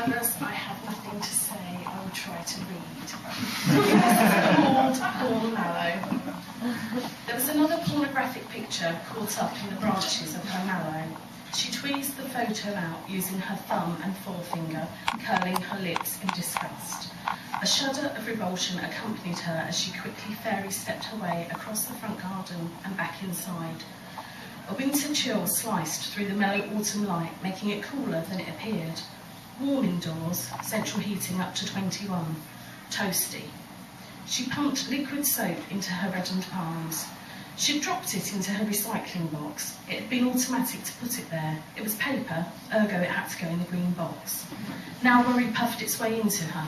nervous, I have nothing to say, I will try to read. This is called Porn Mallow. There was another pornographic picture caught up in the branches of her mallow. She tweezed the photo out using her thumb and forefinger, curling her lips in disgust. A shudder of revulsion accompanied her as she quickly fairy-stepped her way across the front garden and back inside. A winter chill sliced through the mellow autumn light, making it cooler than it appeared. Warm indoors, central heating up to 21. Toasty. She pumped liquid soap into her reddened palms. She'd dropped it into her recycling box. It had been automatic to put it there. It was paper, ergo it had to go in the green box. Now worry puffed its way into her.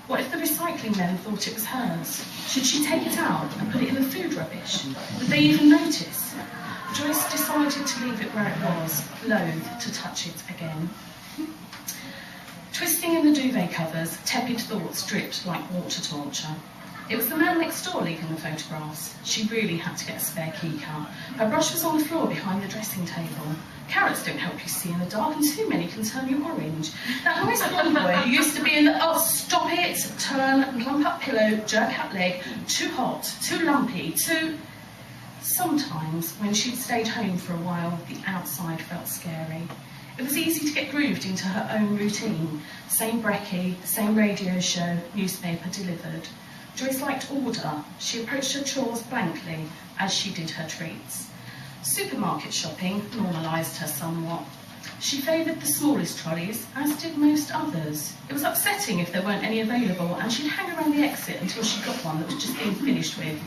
What if the recycling men thought it was hers? Should she take it out and put it in the food rubbish? Would they even notice? Joyce decided to leave it where it was, loath to touch it again. Twisting in the duvet covers, tepid thoughts dripped like water torture. It was the man next door leaving the photographs. She really had to get a spare key cut. Her brush was on the floor behind the dressing table. Carrots don't help you see in the dark, and too many can turn you orange. That nice blonde boy who used to be in the, oh, stop it, turn, lump up pillow, jerk out leg, too hot, too lumpy, too... Sometimes, when she'd stayed home for a while, the outside felt scary. It was easy to get grooved into her own routine. Same brekkie, same radio show, newspaper delivered. Joyce liked order. She approached her chores blankly as she did her treats. Supermarket shopping normalised her somewhat. She favoured the smallest trolleys, as did most others. It was upsetting if there weren't any available, and she'd hang around the exit until she got one that was just being finished with.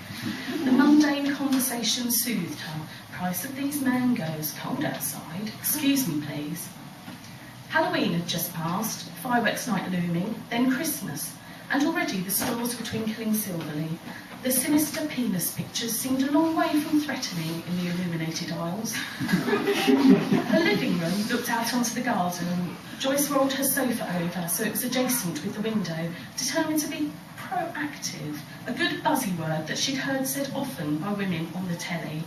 The mundane conversation soothed her. Price of these mangoes, cold outside. Excuse me, please. Halloween had just passed, fireworks night looming, then Christmas, and already the stores were twinkling silverly. The sinister penis pictures seemed a long way from threatening in the illuminated aisles. Her living room looked out onto the garden. Joyce rolled her sofa over so it was adjacent with the window, determined to be proactive, a good buzzy word that she'd heard said often by women on the telly.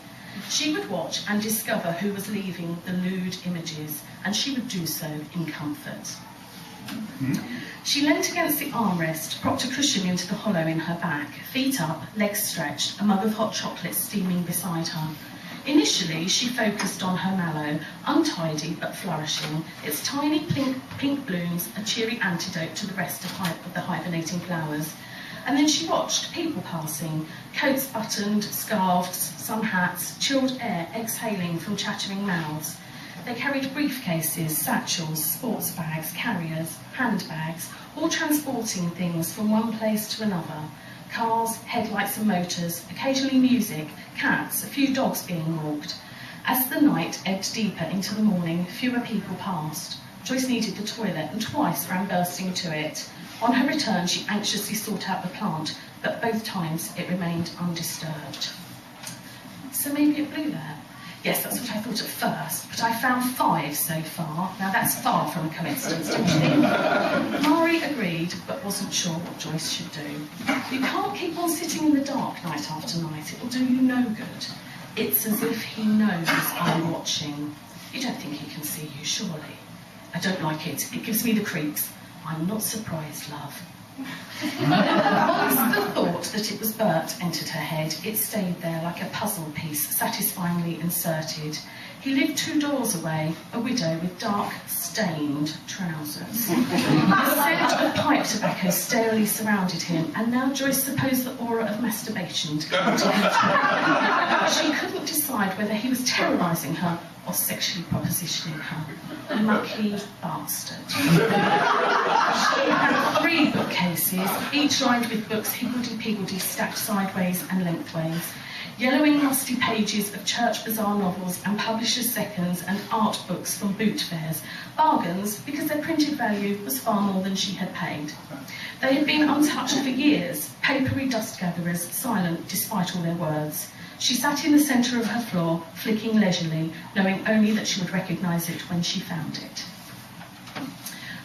She would watch and discover who was leaving the lewd images, and she would do so in comfort. She leant against the armrest, propped a cushion into the hollow in her back, feet up, legs stretched, a mug of hot chocolate steaming beside her. Initially, she focused on her mallow, untidy but flourishing, its tiny pink blooms a cheery antidote to the rest of the hibernating flowers. And then she watched people passing, coats buttoned, scarves, some hats, chilled air exhaling from chattering mouths. They carried briefcases, satchels, sports bags, carriers, handbags, all transporting things from one place to another. Cars, headlights and motors, occasionally music, cats, a few dogs being walked. As the night ebbed deeper into the morning, fewer people passed. Joyce needed the toilet and twice ran bursting to it. On her return, she anxiously sought out the plant, but both times it remained undisturbed. So maybe it blew there. Yes, that's what I thought at first, but I found 5 so far. Now that's far from a coincidence, don't you think? Mari agreed, but wasn't sure what Joyce should do. You can't keep on sitting in the dark night after night. It'll do you no good. It's as if he knows I'm watching. You don't think he can see you, surely? I don't like it. It gives me the creeps. I'm not surprised, love. Once the thought that it was Bert entered her head, it stayed there like a puzzle piece, satisfyingly inserted. He lived 2 doors away, a widow with dark, stained trousers. The scent of pipe tobacco stalely surrounded him, and now Joyce supposed the aura of masturbation to come to him. She couldn't decide whether he was terrorising her or sexually propositioning her. Mucky bastard. She had 3 bookcases, each lined with books higgledy-piggledy stacked sideways and lengthways. Yellowing musty pages of church bazaar novels and publishers' seconds and art books from boot fairs. Bargains because their printed value was far more than she had paid. They had been untouched for years, papery dust gatherers, silent despite all their words. She sat in the centre of her floor, flicking leisurely, knowing only that she would recognise it when she found it.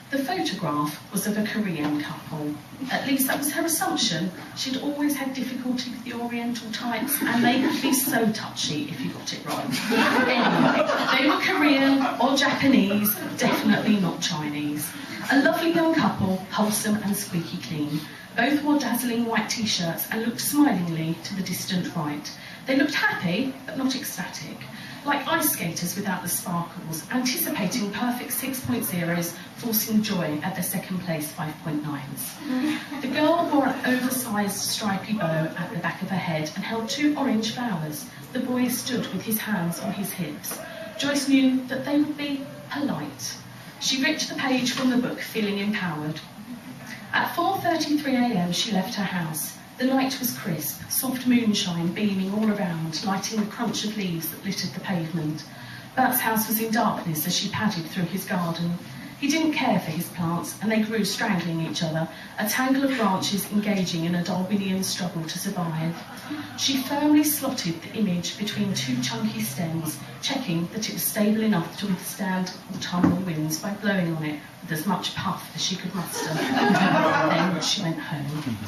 The photograph was of a Korean couple. At least that was her assumption. She'd always had difficulty with the Oriental types, and they could be so touchy if you got it wrong. Anyway, they were Korean or Japanese, definitely not Chinese. A lovely young couple, wholesome and squeaky clean. Both wore dazzling white t-shirts and looked smilingly to the distant right. They looked happy, but not ecstatic. Like ice skaters without the sparkles, anticipating perfect 6.0s, forcing joy at their second place 5.9s. The girl wore an oversized stripy bow at the back of her head and held 2 orange flowers. The boy stood with his hands on his hips. Joyce knew that they would be polite. She ripped the page from the book, feeling empowered. At 4:33 a.m. she left her house. The night was crisp, soft moonshine beaming all around, lighting the crunch of leaves that littered the pavement. Bert's house was in darkness as she padded through his garden. He didn't care for his plants, and they grew strangling each other, a tangle of branches engaging in a Darwinian struggle to survive. She firmly slotted the image between 2 chunky stems, checking that it was stable enough to withstand autumnal winds by blowing on it with as much puff as she could muster. Then she went home.